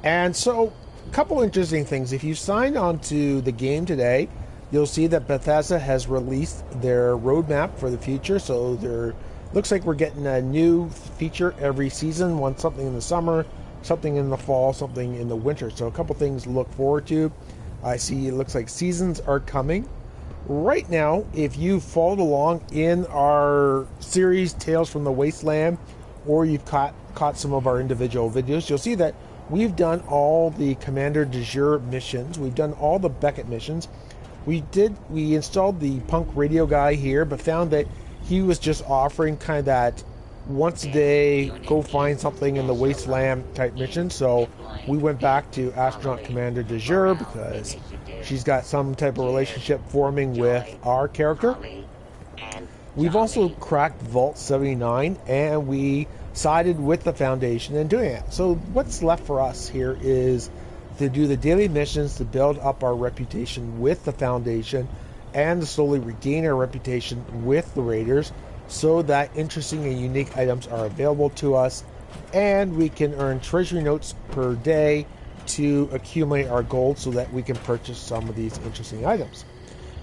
And so, a couple interesting things. If you sign on to the game today, you'll see that Bethesda has released their roadmap for the future. So there looks like we're getting a new feature every season. One something in the summer, something in the fall, something in the winter. So a couple things to look forward to. I see it looks like seasons are coming. Right now, if you followed along in our series Tales from the Wasteland, or you've caught some of our individual videos, you'll see that we've done all the Commander de Jour missions. We've done all the Beckett missions. We installed the punk radio guy here, but found that he was just offering kind of that once a day, go find something in the Wasteland type mission. So we went back to Astronaut Commander de Jour because she's got some type of relationship forming with our character. We've also cracked Vault 79, and we sided with the Foundation in doing it. So what's left for us here is to do the daily missions to build up our reputation with the Foundation and to slowly regain our reputation with the Raiders so that interesting and unique items are available to us, and we can earn treasury notes per day to accumulate our gold so that we can purchase some of these interesting items.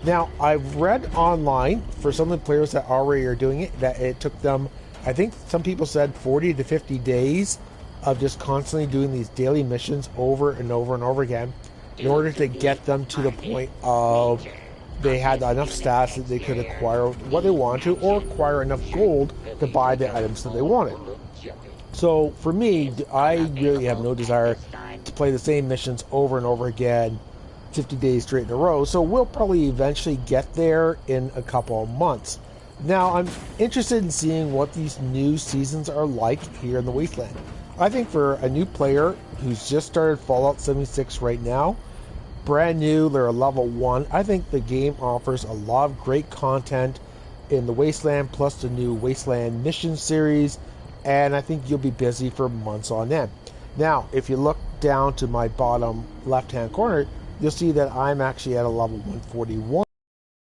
Now, I've read online for some of the players that already are doing it that it took them, I think some people said 40 to 50 days of just constantly doing these daily missions over and over and over again in order to get them to the point of they had enough stats that they could acquire what they wanted to or acquire enough gold to buy the items that they wanted. So for me, I really have no desire to play the same missions over and over again 50 days straight in a row. So we'll probably eventually get there in a couple of months. Now, I'm interested in seeing what these new seasons are like here in the Wasteland. I think for a new player who's just started Fallout 76 right now, brand new, they're a level 1, I think the game offers a lot of great content in the Wasteland, plus the new Wasteland mission series, and I think you'll be busy for months on end. Now, if you look down to my bottom left-hand corner, you'll see that I'm actually at a level 141.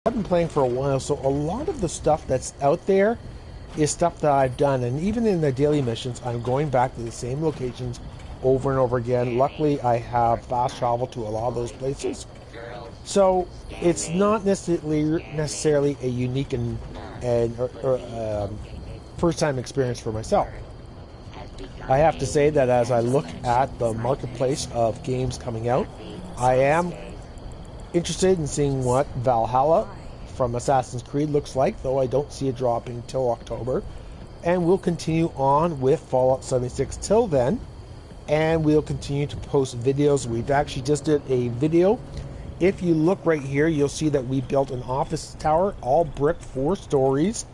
I've been playing for a while, so a lot of the stuff that's out there is stuff that I've done, and even in the daily missions, I'm going back to the same locations over and over again. Luckily, I have fast travel to a lot of those places, so it's not necessarily a unique and first-time experience for myself. I have to say that as I look at the marketplace of games coming out, I am interested in seeing what Valhalla from Assassin's Creed looks like, though I don't see it dropping till October. And we'll continue on with Fallout 76 till then, and we'll continue to post videos. We've actually just did a video. If you look right here, you'll see that we built an office tower, all brick, 4 stories,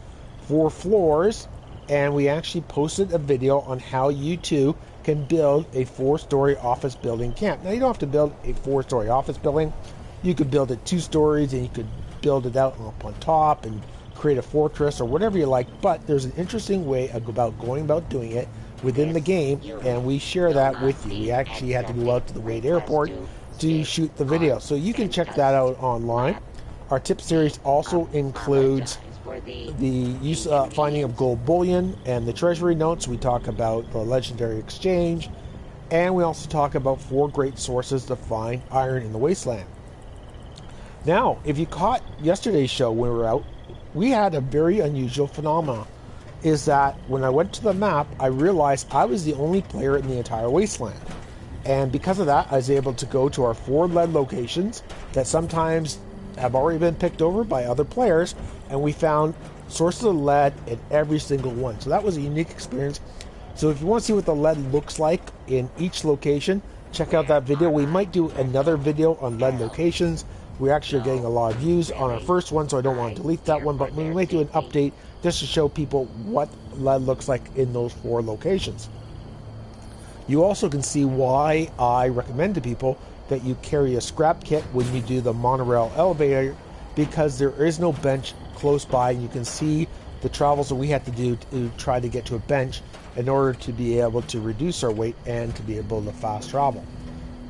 4 floors, and we actually posted a video on how you too can build a 4-story office building camp. Now, you don't have to build a 4-story office building. You could build it 2 stories, and you could build it out up on top and create a fortress or whatever you like, but there's an interesting way about going about doing it within the game, and we share that with you. We actually had to go out to the Wade Airport to shoot the video, so you can check that out online. Our tip series also includes the use finding of gold bullion and the treasury notes. We talk about the legendary exchange, and we also talk about 4 great sources to find iron in the Wasteland. Now, if you caught yesterday's show when we were out, we had a very unusual phenomenon. Is that when I went to the map, I realized I was the only player in the entire Wasteland. And because of that, I was able to go to our 4 lead locations that sometimes have already been picked over by other players, and we found sources of lead in every single one. So that was a unique experience. So if you want to see what the lead looks like in each location, check out that video. We might do another video on lead locations. We actually are getting a lot of views on our first one, so I don't want to delete that one, but we might do an update just to show people what lead looks like in those 4 locations. You also can see why I recommend to people that you carry a scrap kit when you do the monorail elevator, because there is no bench close by, and you can see the travels that we had to do to try to get to a bench in order to be able to reduce our weight and to be able to fast travel.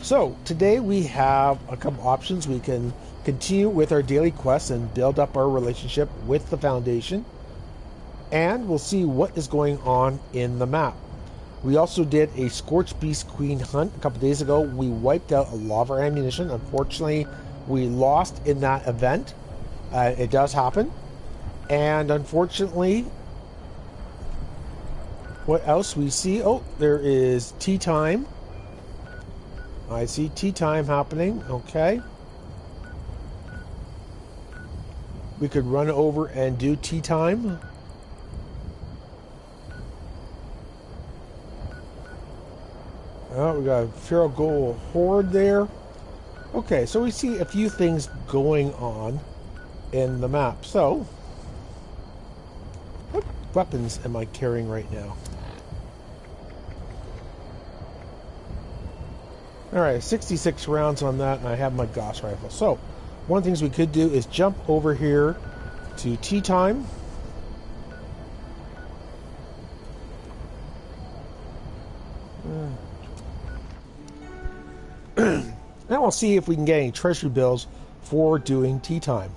So today we have a couple options. We can continue with our daily quests and build up our relationship with the Foundation, and we'll see what is going on in the map. We also did a Scorched Beast Queen hunt a couple days ago. We wiped out a lot of our ammunition. Unfortunately, we lost in that event. It does happen. And unfortunately, what else we see? Oh, there is tea time. I see tea time happening. Okay. We could run over and do tea time. Oh, we got a Feral Ghoul Horde there. Okay, so we see a few things going on in the map. So, what weapons am I carrying right now? Alright, 66 rounds on that, and I have my Gauss rifle. So, one of the things we could do is jump over here to tea time. Now we'll see if we can get any treasury bills for doing tea time.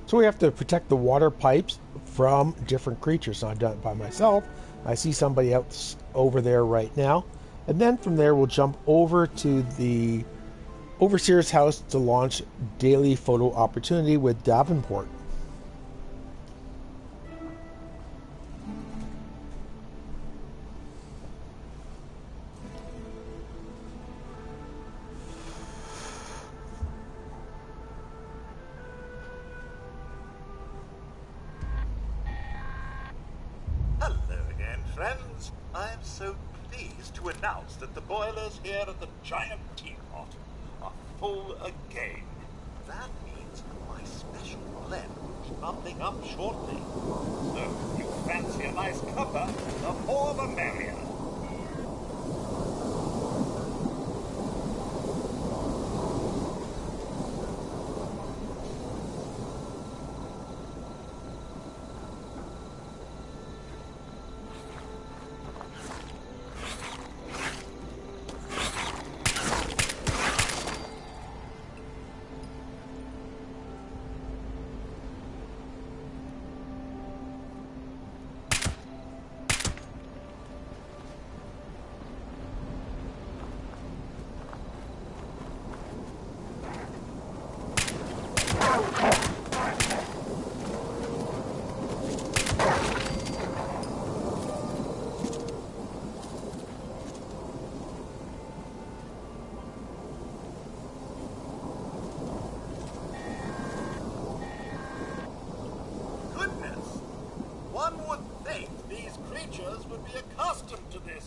So we have to protect the water pipes from different creatures. So I've done it by myself. I see somebody else over there right now. And then from there we'll jump over to the Overseer's house to launch daily photo opportunity with Davenport. Friends, I am so pleased to announce that the boilers here at the Giant Teapot are full again. That means my special blend will be bubbling up shortly. So, if you fancy a nice cuppa, the more the merrier.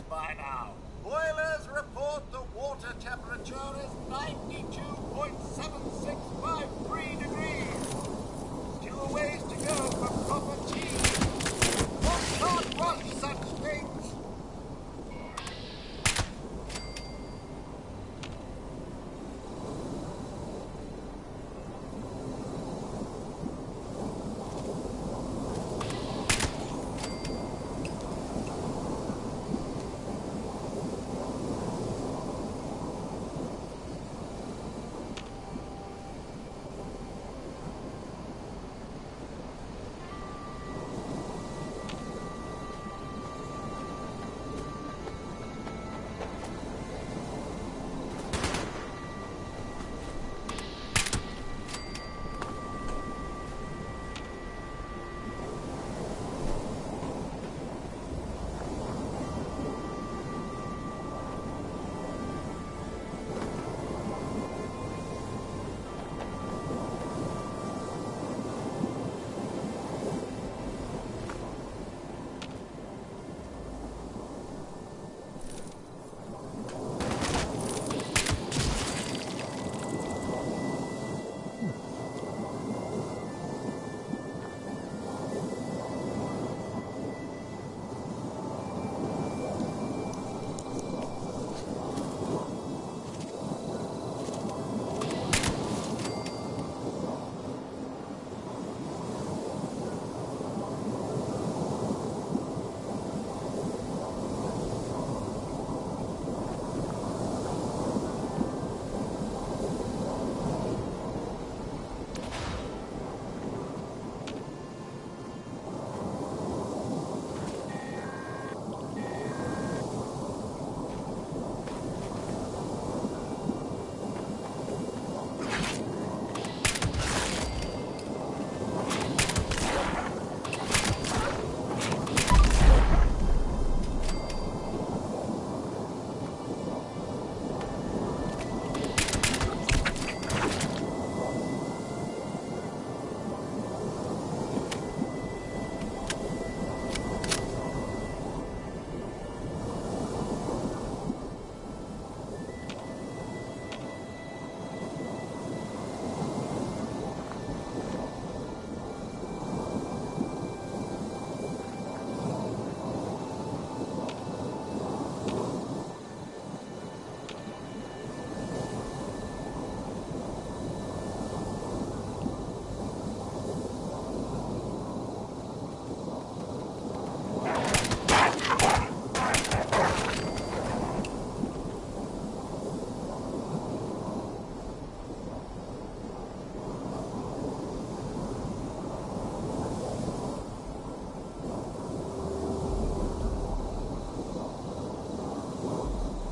By now. Boilers report the water temperature is 92.7653 degrees. Still a ways to go for proper tea. One can't rush such things.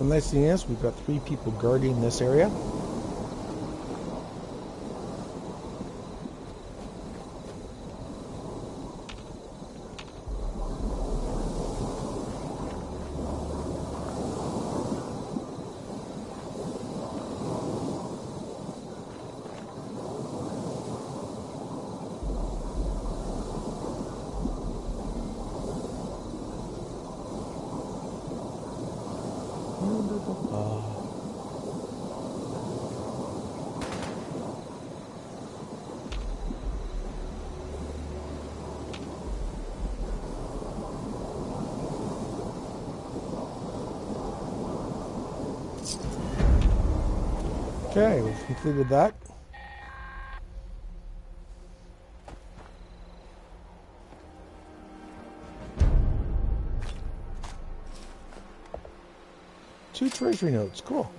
The nice thing is we've got 3 people guarding this area. Okay, we've completed that. Two treasury notes, cool.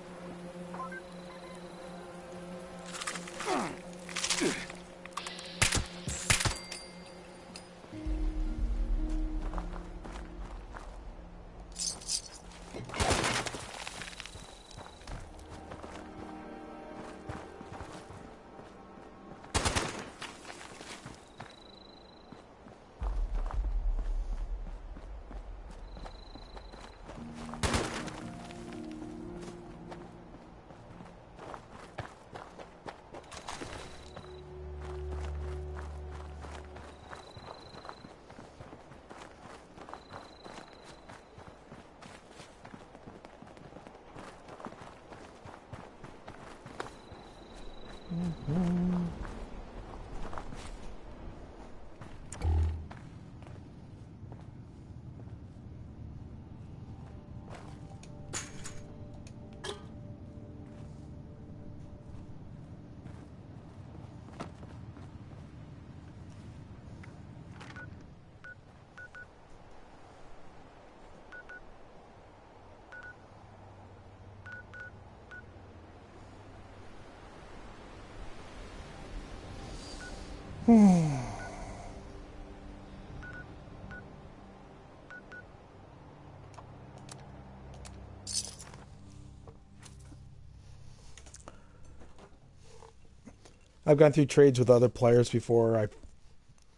I've gone through trades with other players before. I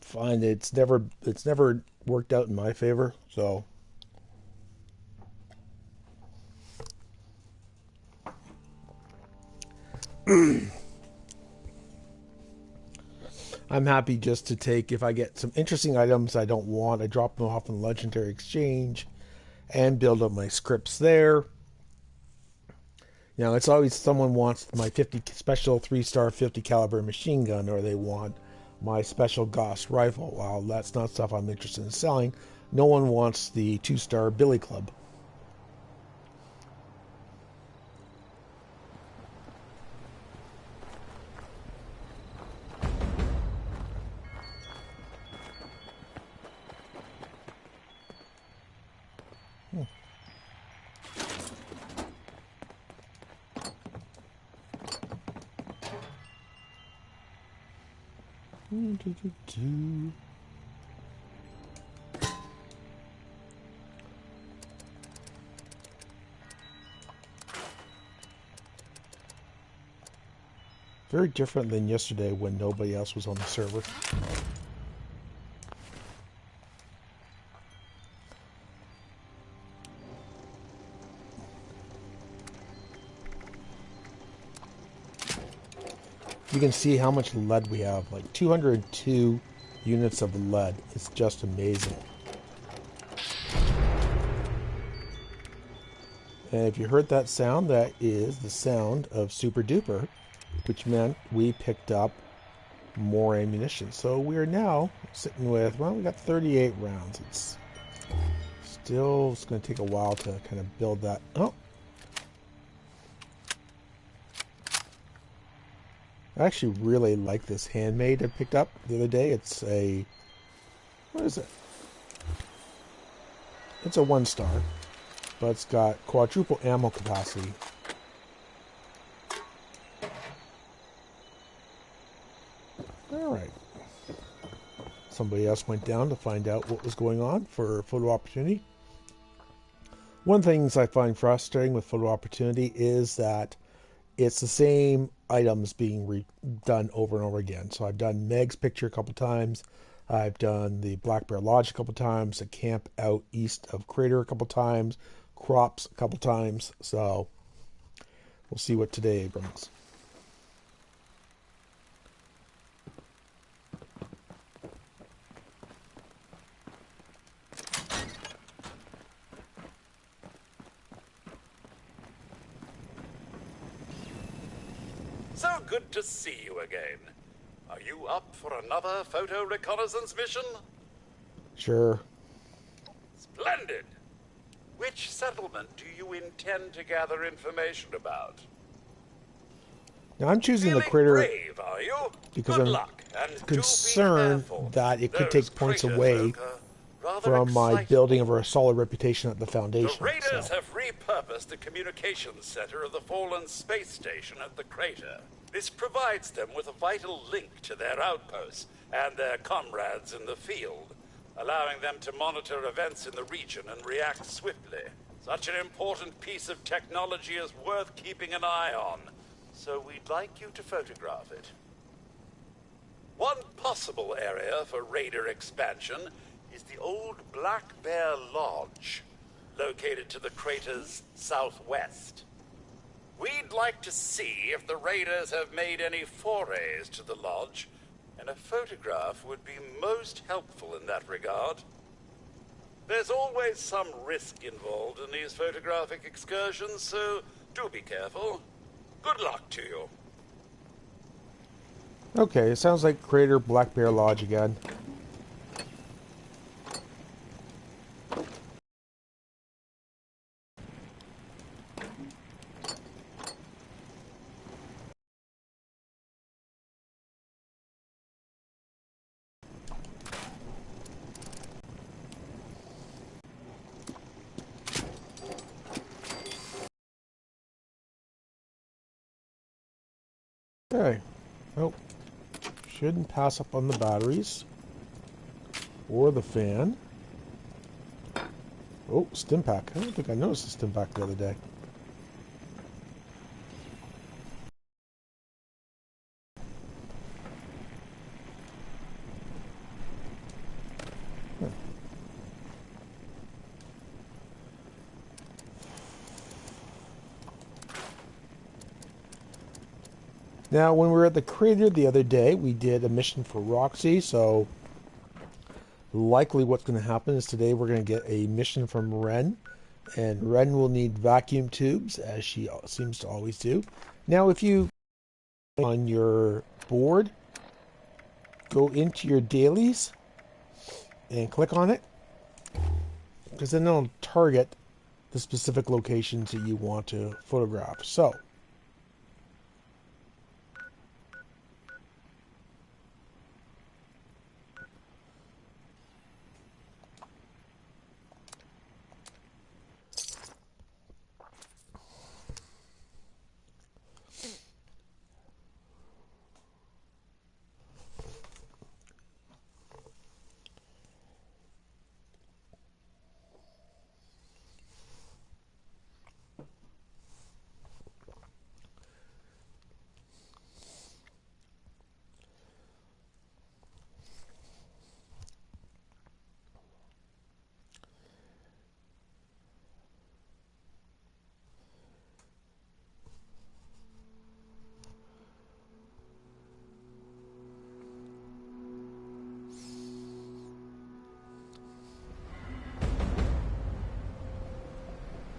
find it's never worked out in my favor. So I'm happy just to take, if I get some interesting items I don't want, I drop them off in Legendary Exchange and build up my scripts there. You know, it's always someone wants my 50 special 3-star 50 caliber machine gun, or they want my special Gauss rifle. Well, that's not stuff I'm interested in selling. No one wants the 2-star Billy Club. Very different than yesterday when nobody else was on the server. You can see how much lead we have, like 202 units of lead. It's just amazing. And if you heard that sound, that is the sound of Super Duper, which meant we picked up more ammunition. So we're now sitting with, well, we got 38 rounds. It's going to take a while to kind of build that. Oh. I actually really like this handmade I picked up the other day. It's a, what is it? It's a 1-star, but it's got quadruple ammo capacity. Alright. Somebody else went down to find out what was going on for a photo opportunity. One of the things I find frustrating with Photo Opportunity is that it's the same items being done over and over again. So I've done Meg's picture a couple times. I've done the Black Bear Lodge a couple times, the camp out east of Crater a couple times, crops a couple times. So we'll see what today brings. So good to see you again. Are you up for another photo reconnaissance mission? Sure. Splendid. Which settlement do you intend to gather information about? Now I'm choosing Feeling the Crater brave, are you? because Good I'm luck, and do be concerned careful. that it could Those take points crater away folk are rather from my excitable. building of a solid reputation at the The Foundation. Raiders So. have repurposed the communications center of the fallen space station at the crater. This provides them with a vital link to their outposts and their comrades in the field, allowing them to monitor events in the region and react swiftly. Such an important piece of technology is worth keeping an eye on, so we'd like you to photograph it. One possible area for Raider expansion is the old Black Bear Lodge, located to the crater's southwest. We'd like to see if the Raiders have made any forays to the lodge, and a photograph would be most helpful in that regard. There's always some risk involved in these photographic excursions, so do be careful. Good luck to you. Okay, it sounds like Crater Black Bear Lodge again. Okay. Oh, shouldn't pass up on the batteries or the fan. Oh, stim pack. I don't think I noticed the stim pack the other day. Huh. Now, when we were at the crater the other day, we did a mission for Roxy, so likely what's going to happen is today we're going to get a mission from Ren, and Ren will need vacuum tubes, as she seems to always do. Now, if you on your board, go into your dailies and click on it, because then it'll target the specific locations that you want to photograph. So,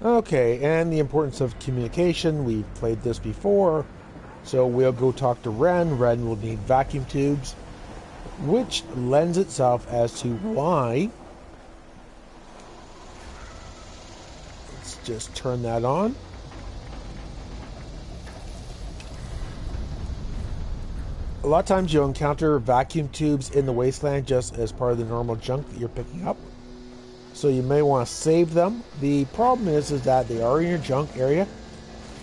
okay, and the importance of communication. We've played this before, so we'll go talk to Ren. Ren will need vacuum tubes, which lends itself as to why. Let's just turn that on. A lot of times you'll encounter vacuum tubes in the Wasteland just as part of the normal junk that you're picking up. So you may want to save them. The problem is that they are in your junk area,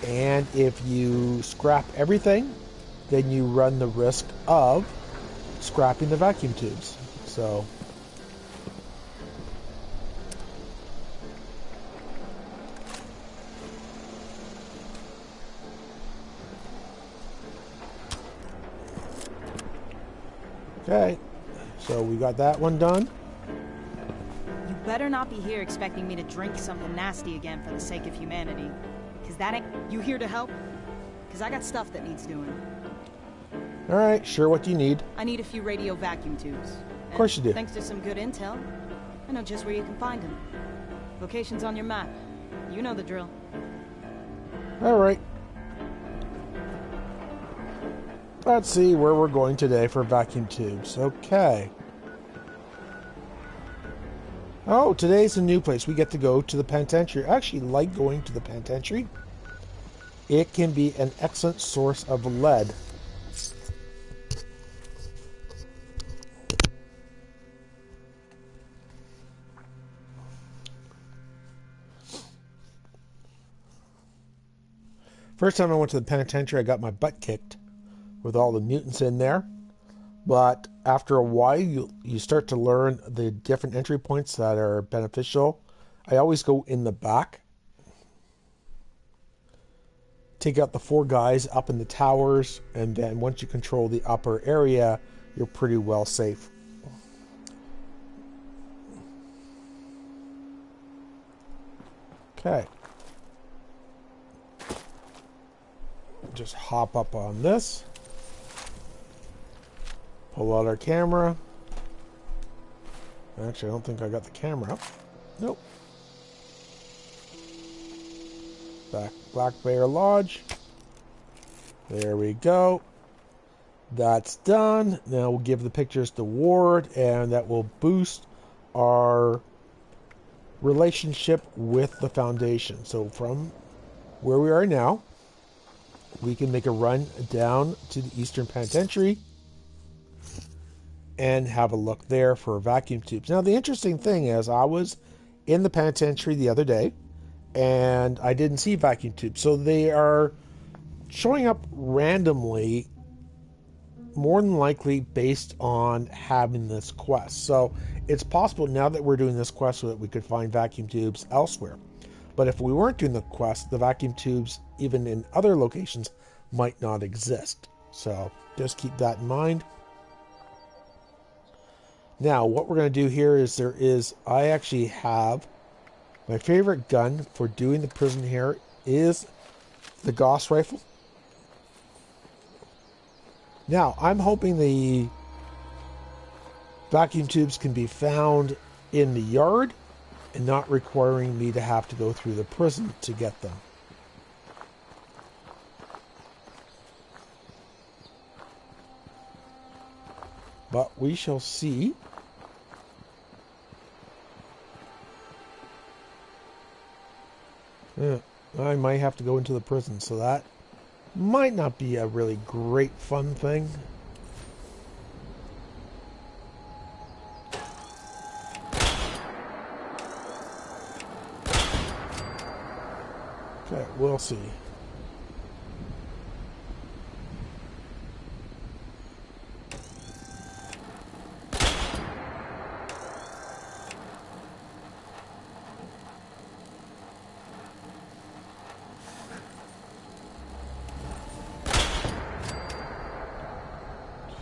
and if you scrap everything, then you run the risk of scrapping the vacuum tubes. So Okay, so we got that one done. You better not be here expecting me to drink something nasty again for the sake of humanity. Cause that ain't... You here to help? Cause I got stuff that needs doing. Alright, sure, what do you need? I need a few radio vacuum tubes. Of course you do. Thanks to some good intel, I know just where you can find them. Location's on your map. You know the drill. Alright. Let's see where we're going today for vacuum tubes. Okay. Oh, today's a new place. We get to go to the penitentiary. I actually like going to the penitentiary. It can be an excellent source of lead. First time I went to the penitentiary, I got my butt kicked with all the mutants in there. But after a while, you start to learn the different entry points that are beneficial. I always go in the back. Take out the 4 guys up in the towers, and then once you control the upper area, you're pretty well safe. Okay. Just hop up on this. Pull out our camera. Actually, I don't think I got the camera up. Nope. Black Bear Lodge. There we go. That's done. Now we'll give the pictures to Ward, and that will boost our relationship with the Foundation. So from where we are now, we can make a run down to the Eastern Penitentiary and have a look there for vacuum tubes. Now, the interesting thing is I was in the penitentiary the other day, and I didn't see vacuum tubes. So they are showing up randomly, more than likely based on having this quest. So it's possible now that we're doing this quest so that we could find vacuum tubes elsewhere. But if we weren't doing the quest, the vacuum tubes, even in other locations, might not exist. So just keep that in mind. Now, what we're going to do here is I actually have my favorite gun for doing the prison here is the Gauss rifle. Now, I'm hoping the vacuum tubes can be found in the yard and not requiring me to have to go through the prison to get them. But we shall see. I might have to go into the prison, so that might not be a really great fun thing. Okay, we'll see.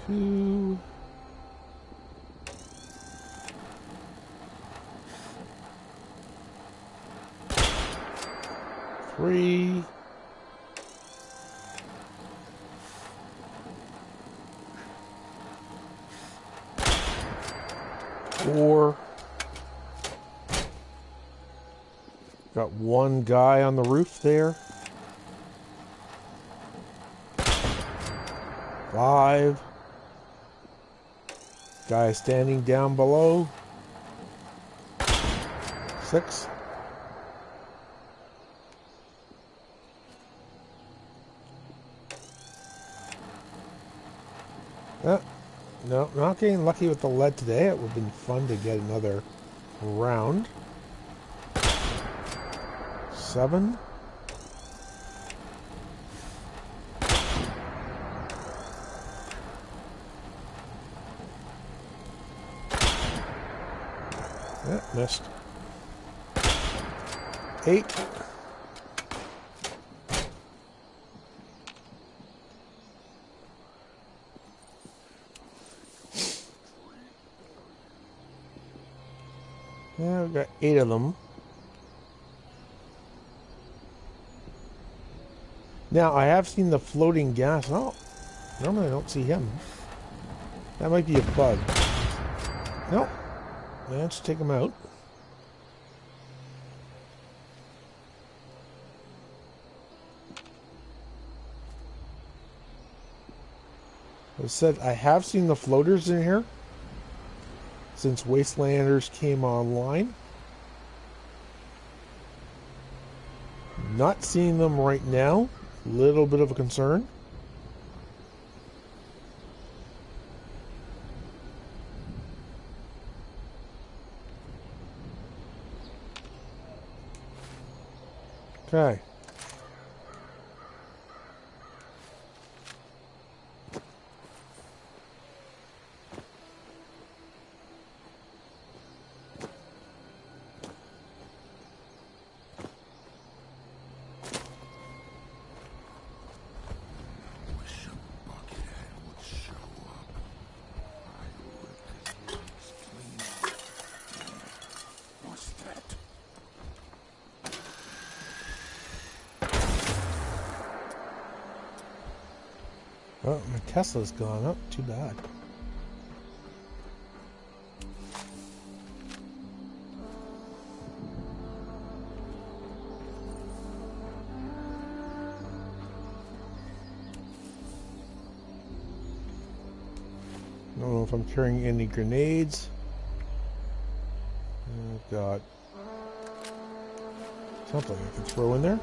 Two. 3. 4. Got one guy on the roof there. 5. Guy standing down below. 6. No, not getting lucky with the lead today. It would have been fun to get another round. 7. Missed. 8. I've got 8 of them. Now, I have seen the floating gas. Oh, normally I don't see him. That might be a bug. Nope. Let's take him out. As I said, I have seen the floaters in here since Wastelanders came online. Not seeing them right now. Little bit of a concern. Okay. Oh, my Tesla's gone up. Too bad. I don't know if I'm carrying any grenades. I've got something I can throw in there.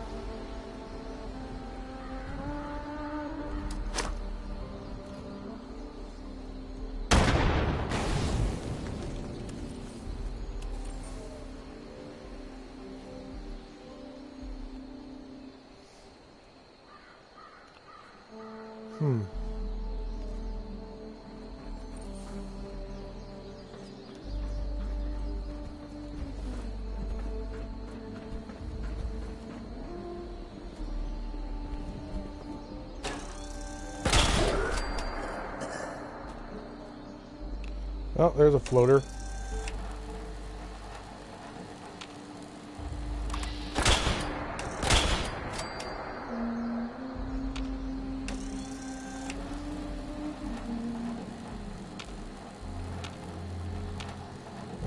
Oh, there's a floater.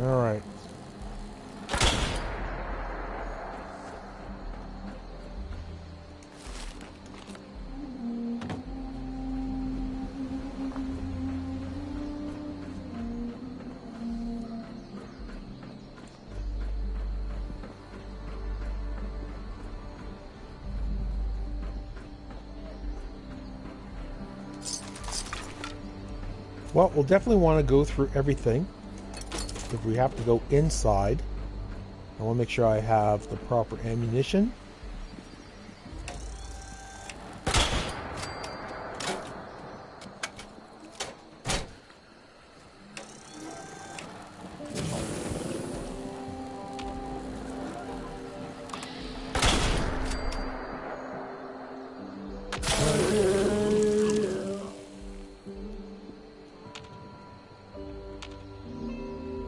All right. Well, we'll definitely want to go through everything. If we have to go inside, I want to make sure I have the proper ammunition.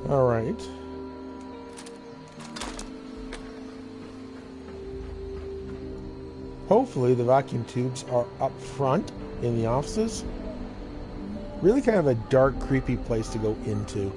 All right. Hopefully the vacuum tubes are up front in the offices. Really kind of a dark, creepy place to go into.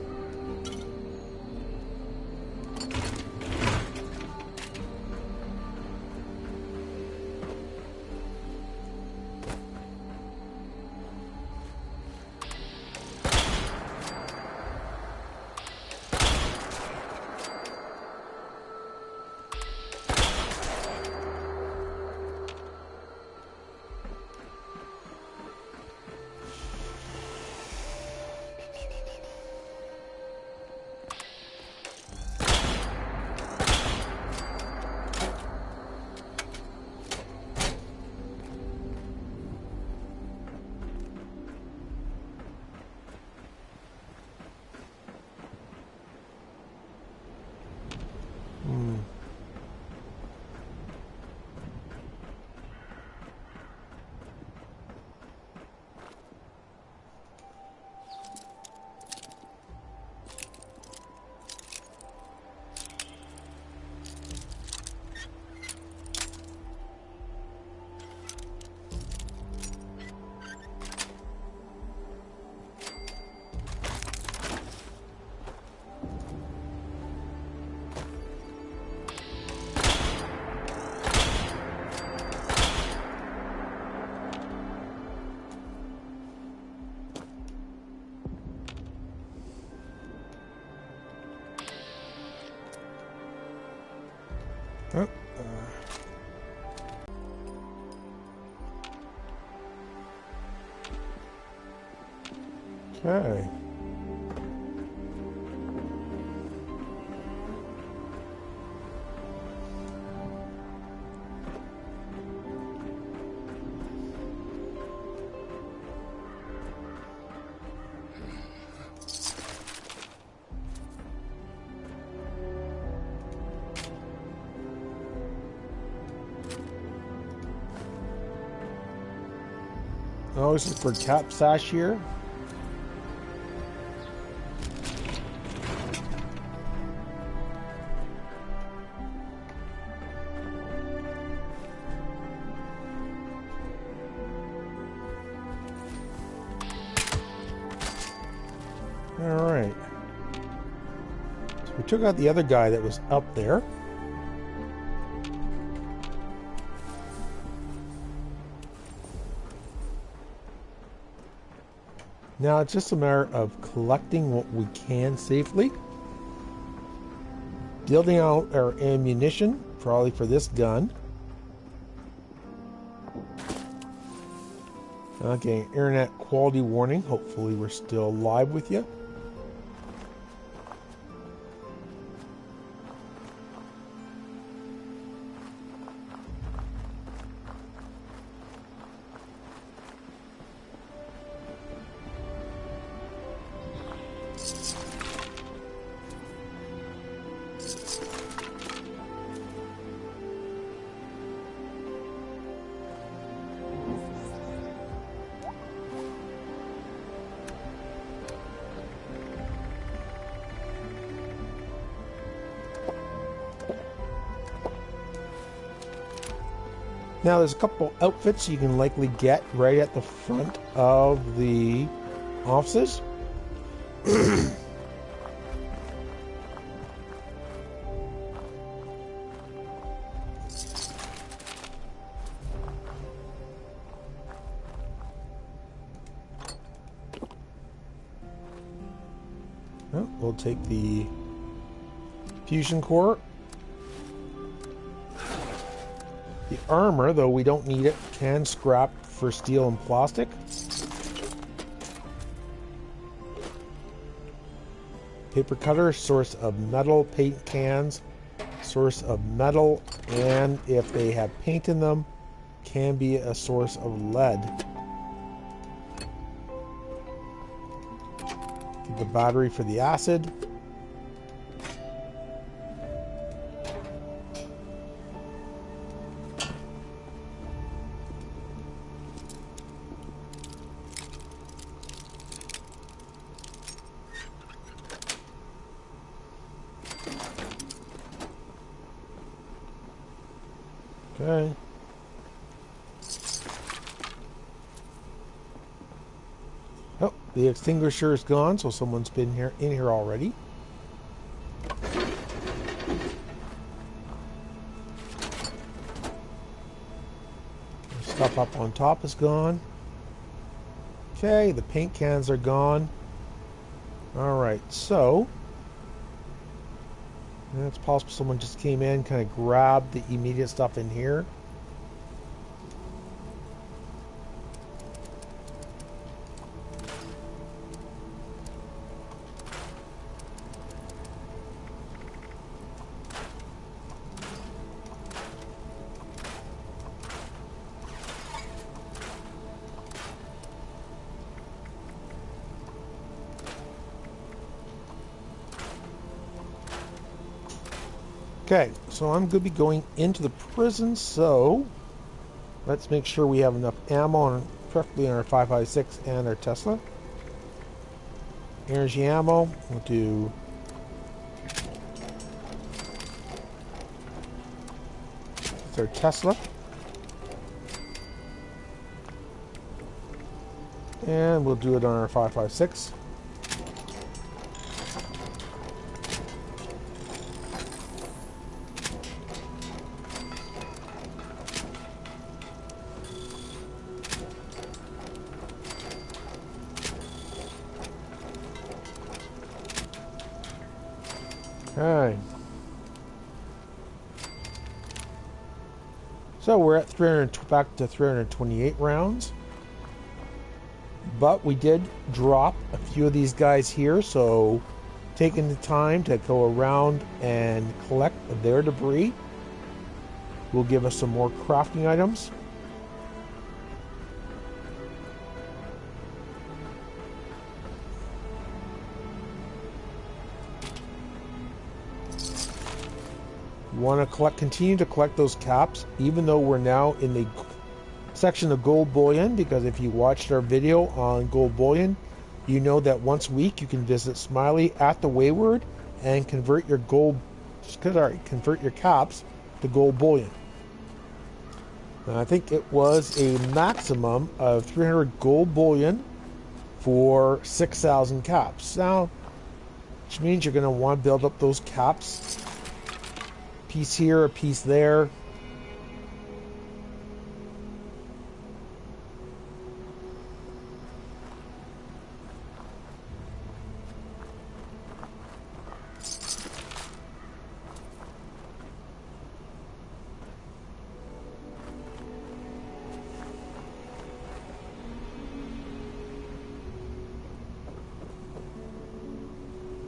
Okay. Oh, this is for cap sash here. All right. So we took out the other guy that was up there. Now it's just a matter of collecting what we can safely. Building out our ammunition, probably for this gun. Okay, internet quality warning. Hopefully we're still live with you. Now there's a couple outfits you can likely get right at the front of the offices. Well, we'll take the fusion core. The armor, though we don't need it, can scrap for steel and plastic. Paper cutter, source of metal. Paint cans, source of metal. And if they have paint in them, can be a source of lead. The battery for the acid. Okay. Oh, the extinguisher is gone, so someone's been in here already. Stuff up on top is gone. Okay, the paint cans are gone. Alright, so it's possible someone just came in, kind of grabbed the immediate stuff in here. Okay, so I'm going to be going into the prison, so let's make sure we have enough ammo, preferably on our 5.56 and our Tesla. Energy ammo, we'll do it's our Tesla. And we'll do it on our 5.56. Okay. So we're at back to 328 rounds. But we did drop a few of these guys here, so taking the time to go around and collect their debris will give us some more crafting items. Want to continue to collect those caps, even though we're now in the section of gold bullion, because if you watched our video on gold bullion, you know that once a week you can visit Smiley at the Wayward and convert your caps to gold bullion. And I think it was a maximum of 300 gold bullion for 6,000 caps. Now, which means you're going to want to build up those caps. Piece here, a piece there.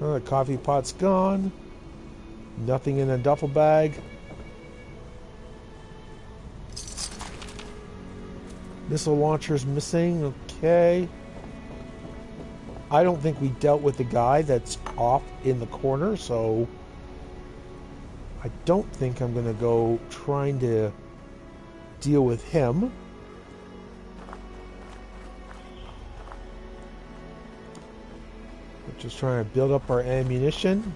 Oh, the coffee pot's gone. Nothing in a duffel bag. Missile launcher's missing. Okay. I don't think we dealt with the guy that's off in the corner, so I don't think I'm going to go trying to deal with him. We're just trying to build up our ammunition.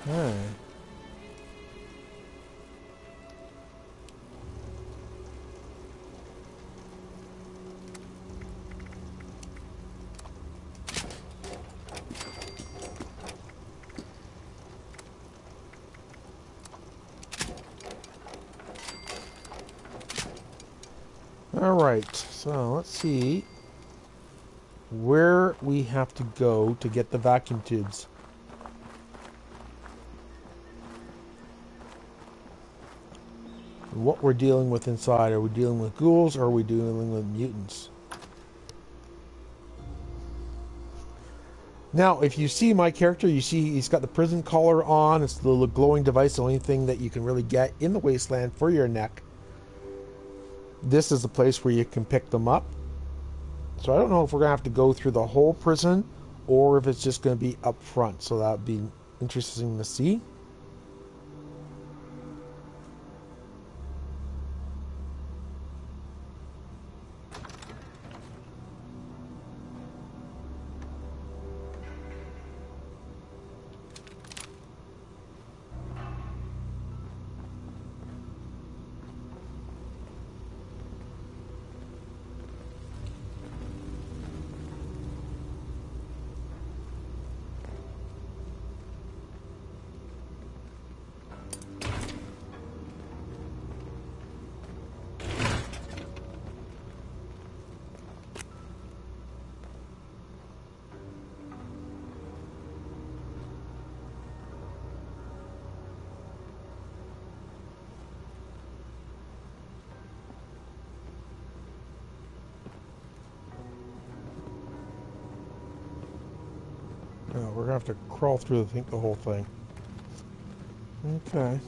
Okay. All right, so let's see where we have to go to get the vacuum tubes. What we're dealing with inside. Are we dealing with ghouls or are we dealing with mutants? Now, if you see my character, you see he's got the prison collar on. It's the little glowing device, the only thing that you can really get in the Wasteland for your neck. This is the place where you can pick them up. So I don't know if we're going to have to go through the whole prison or if it's just going to be up front. So that would be interesting to see. We're going to have to crawl through the whole thing. Okay.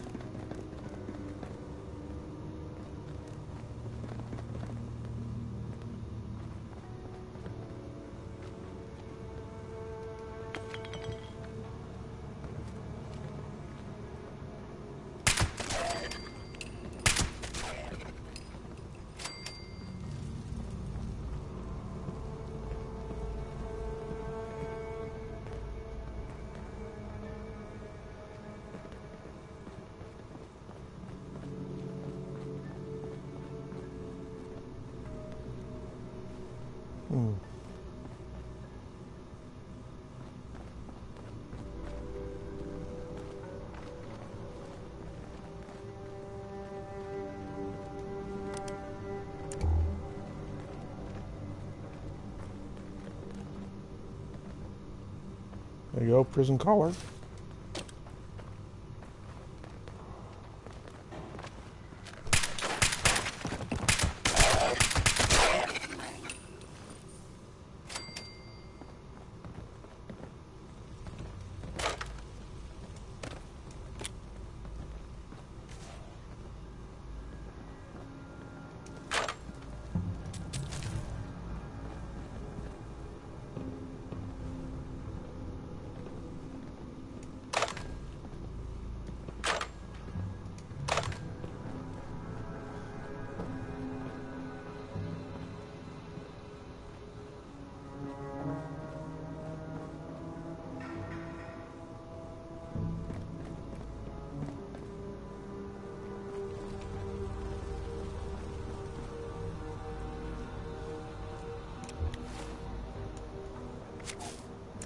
There you go, prison collar.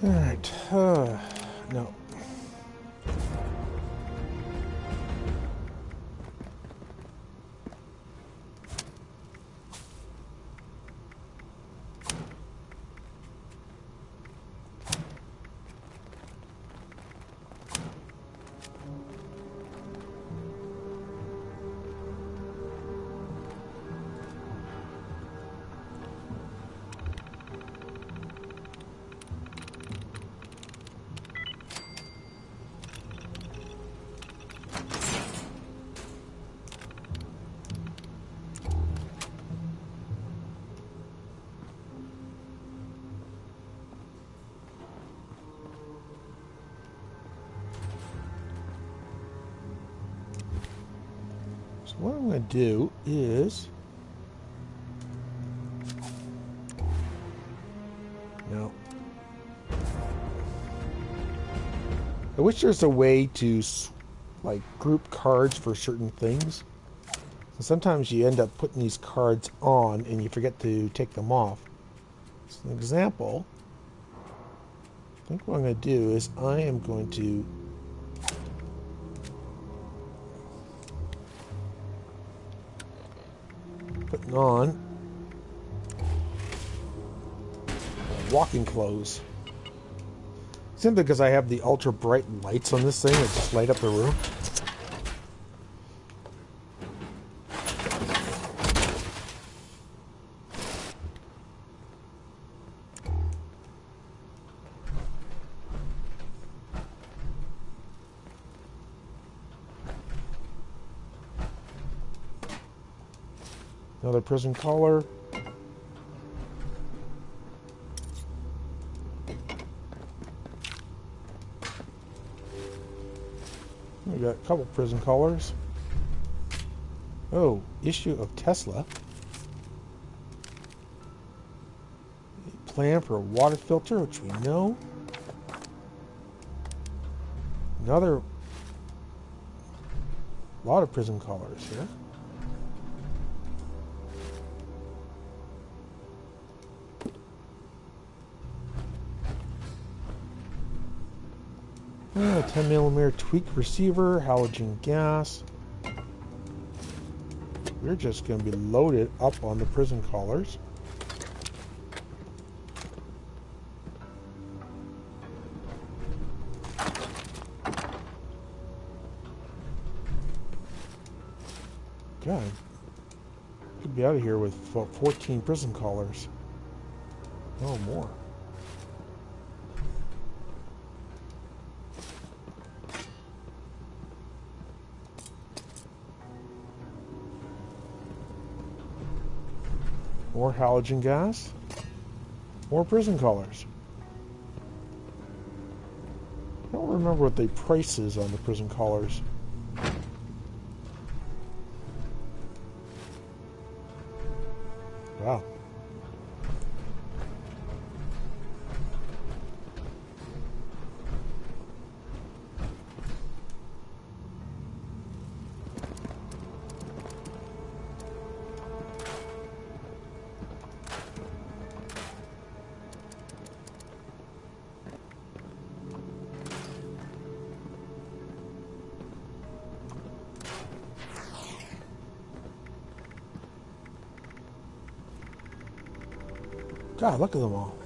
All right. No. What I'm going to do is... No. I wish there's a way to, like, group cards for certain things. So sometimes you end up putting these cards on and you forget to take them off. So an example, I think what I'm going to do is I am going to putting on walking clothes. Simply because I have the ultra bright lights on this thing that just light up the room. Another prison collar. We got a couple prison collars. Oh, issue of Tesla. A plan for a water filter, which we know. Another lot of prison collars here. Oh, 10mm tweak receiver, halogen gas. We're just going to be loaded up on the prison collars. God, could be out of here with about 14 prison collars. Oh, more. More halogen gas. More prison collars. I don't remember what the price is on the prison collars. Wow. God, look at them all.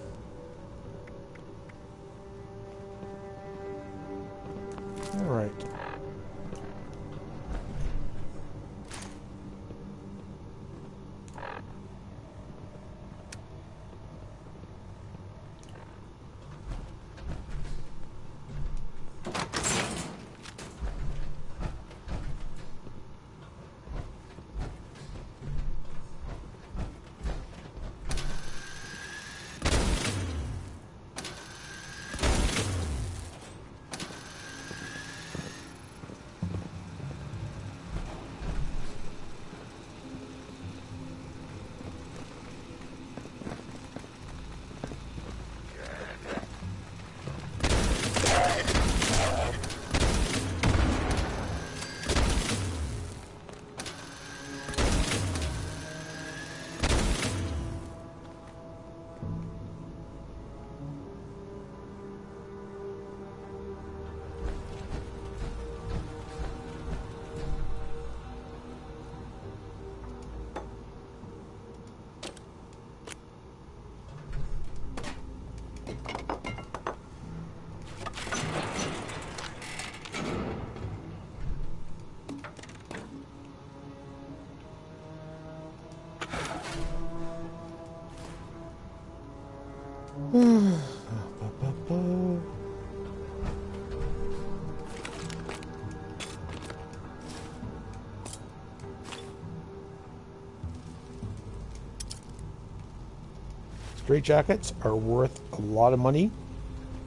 straitjackets are worth a lot of money.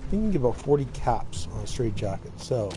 I think you can get about 40 caps on a straitjacket. So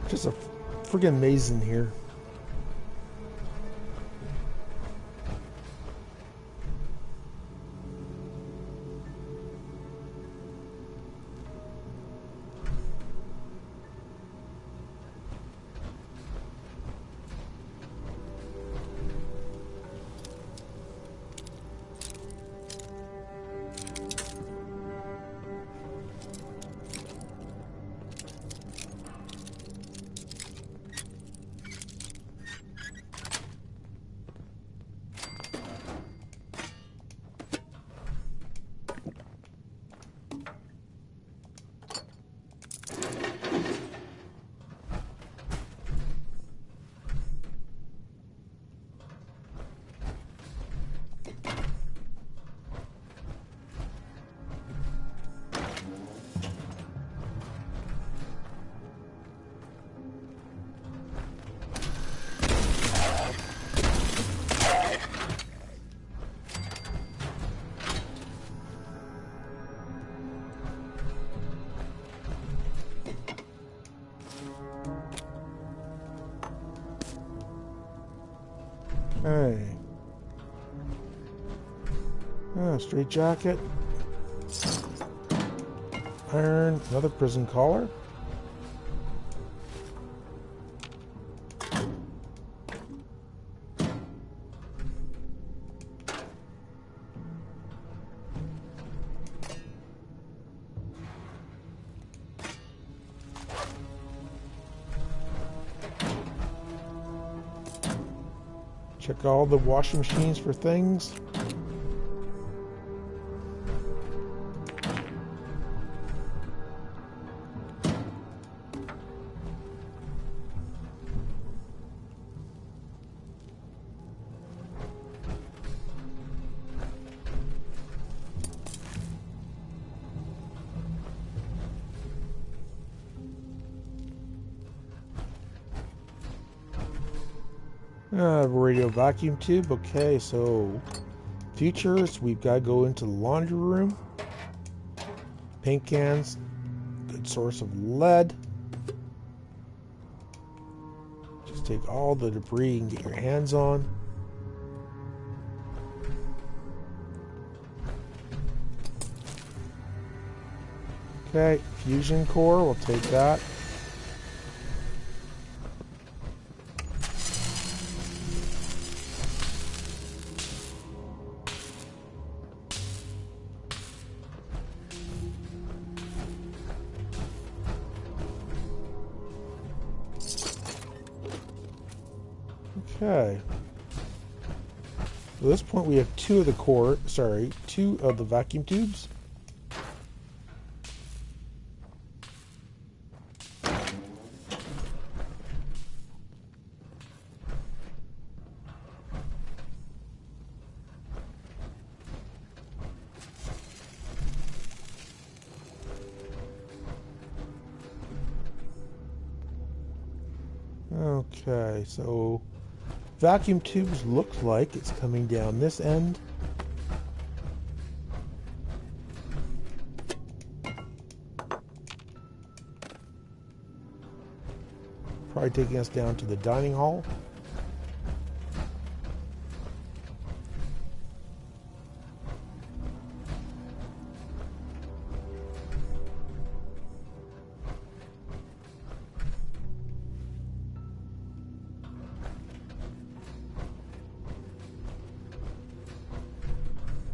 just a friggin' maze in here. Hey. Straight jacket. Iron. Another prison collar. Check all the washing machines for things. Radio vacuum tube. Okay, so futures, we've got to go into the laundry room. Paint cans, good source of lead. Just take all the debris and get your hands on. Okay, fusion core, we'll take that. Okay. At this point we have two of the vacuum tubes. Okay, so vacuum tubes looks like it's coming down this end. Probably taking us down to the dining hall.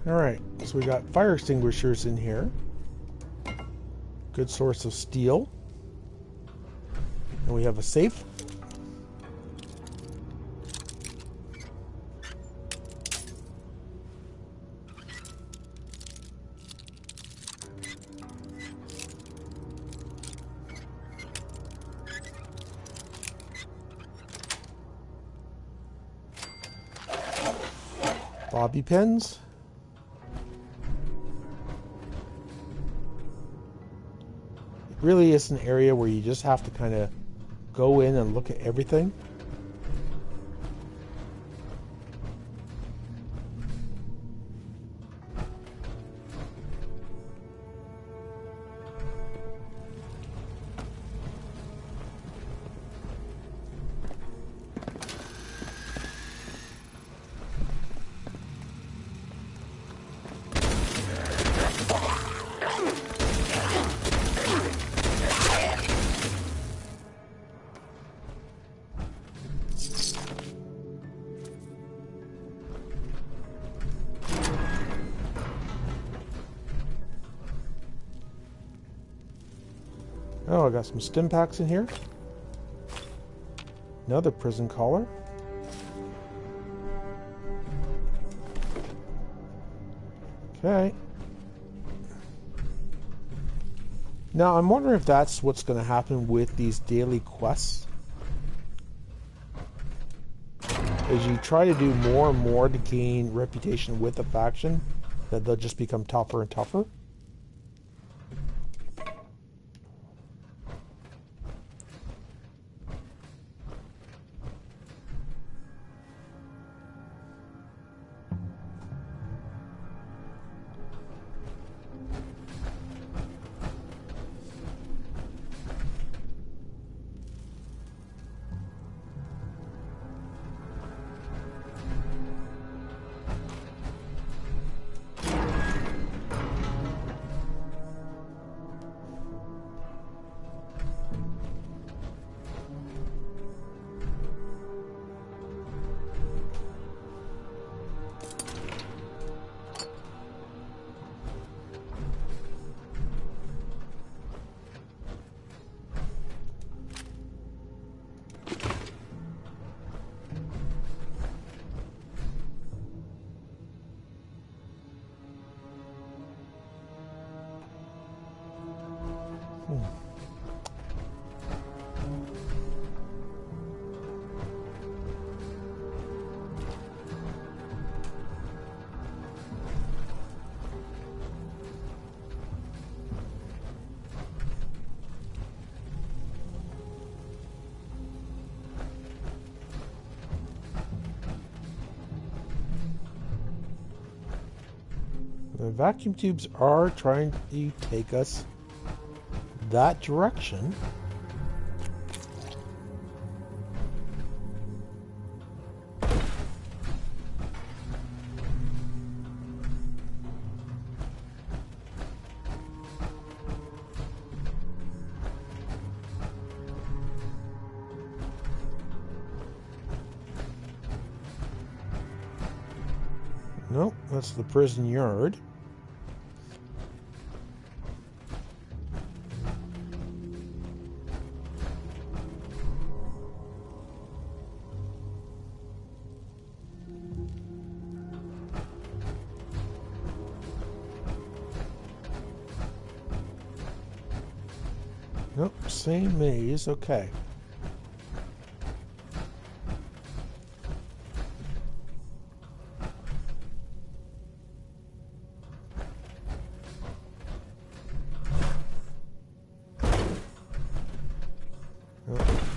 Alright, so we got fire extinguishers in here. Good source of steel. And we have a safe. Bobby pins. It really is an area where you just have to kind of go in and look at everything. Oh, I got some stim packs in here. Another prison collar. Okay. Now, I'm wondering if that's what's going to happen with these daily quests. As you try to do more and more to gain reputation with a faction, that they'll just become tougher and tougher. The vacuum tubes are trying to take us that direction. Nope, that's the prison yard. Nope, same maze. Okay.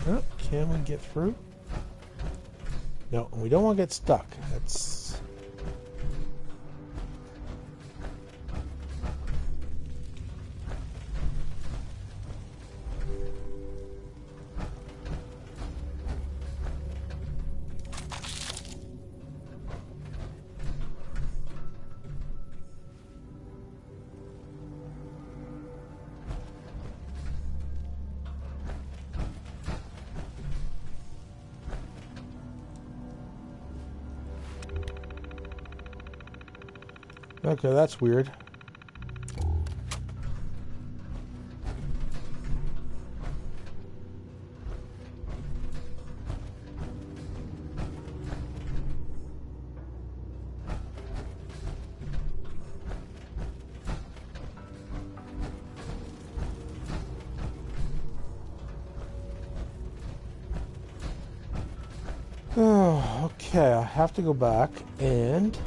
Oh, can we get through? No, we don't want to get stuck. That's... Okay, that's weird. Oh, okay, I have to go back and...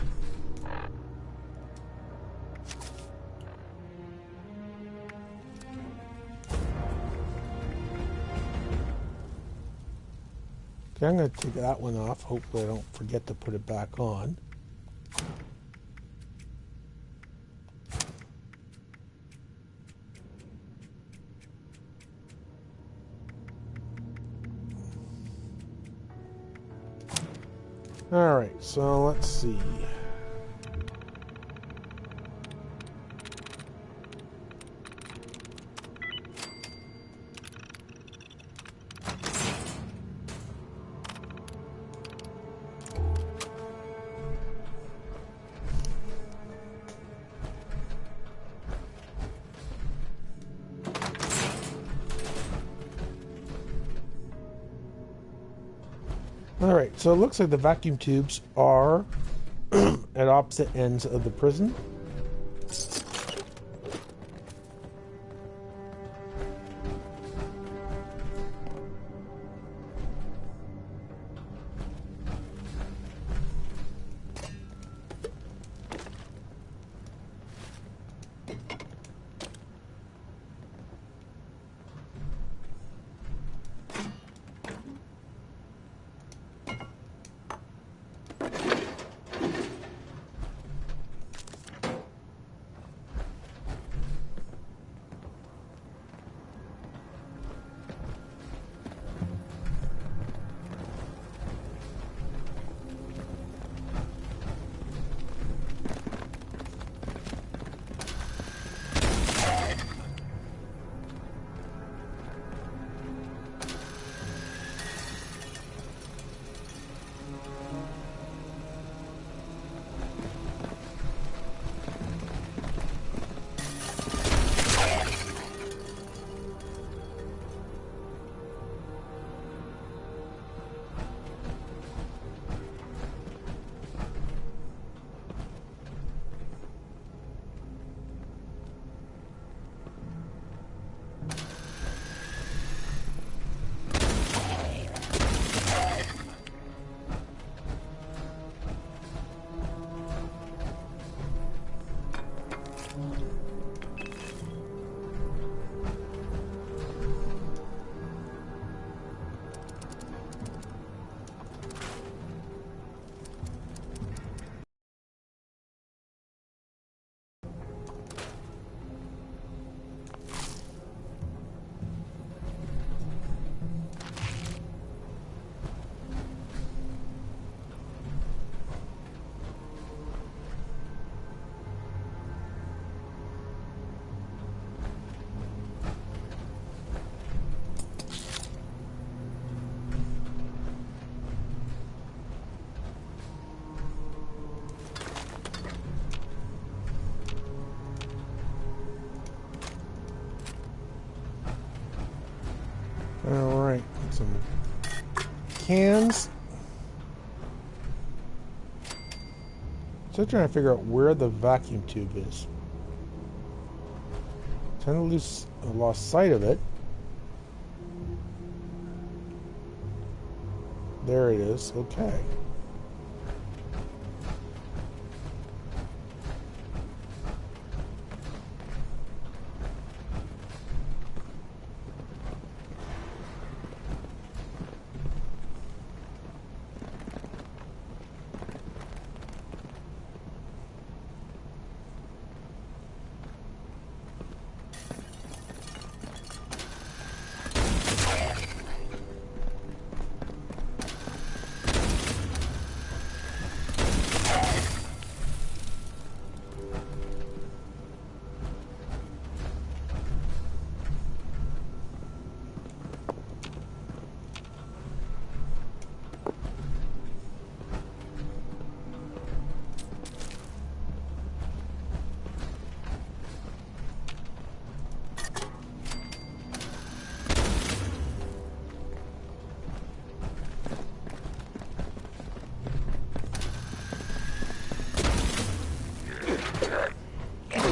Okay, I'm going to take that one off. Hopefully I don't forget to put it back on. Alright, so let's see. Alright, so it looks like the vacuum tubes are at opposite ends of the prison. some cans. Still trying to figure out where the vacuum tube is. Trying to lost sight of it. There it is. Okay.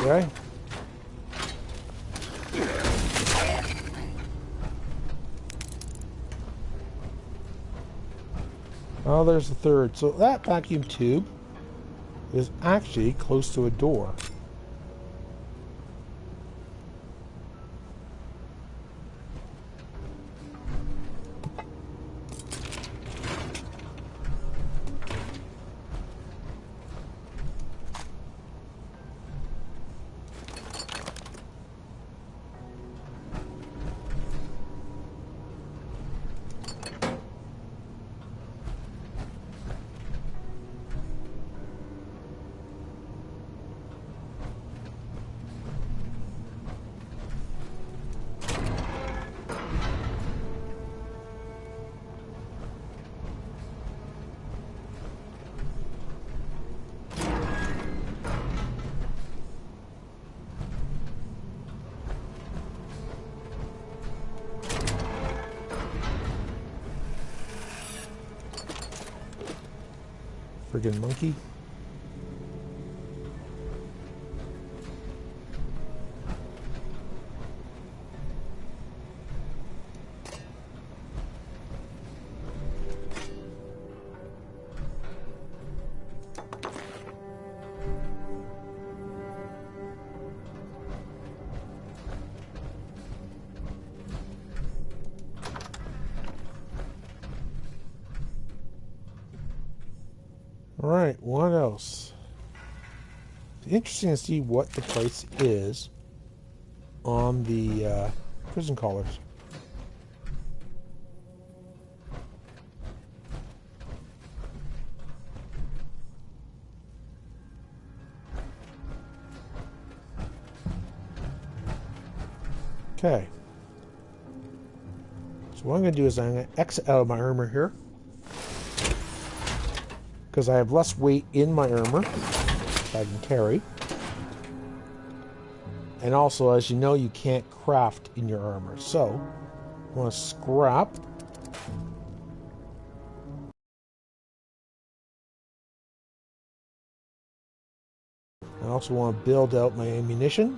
Okay. Oh, there's the third. So that vacuum tube is actually close to a door. Friggin' monkey. Alright, what else? It's interesting to see what the price is on the prison collars. Okay. So what I'm going to do is I'm going to exit out of my armor here, because I have less weight in my armor that I can carry. And also, as you know, you can't craft in your armor. So, I want to scrap. I also want to build out my ammunition.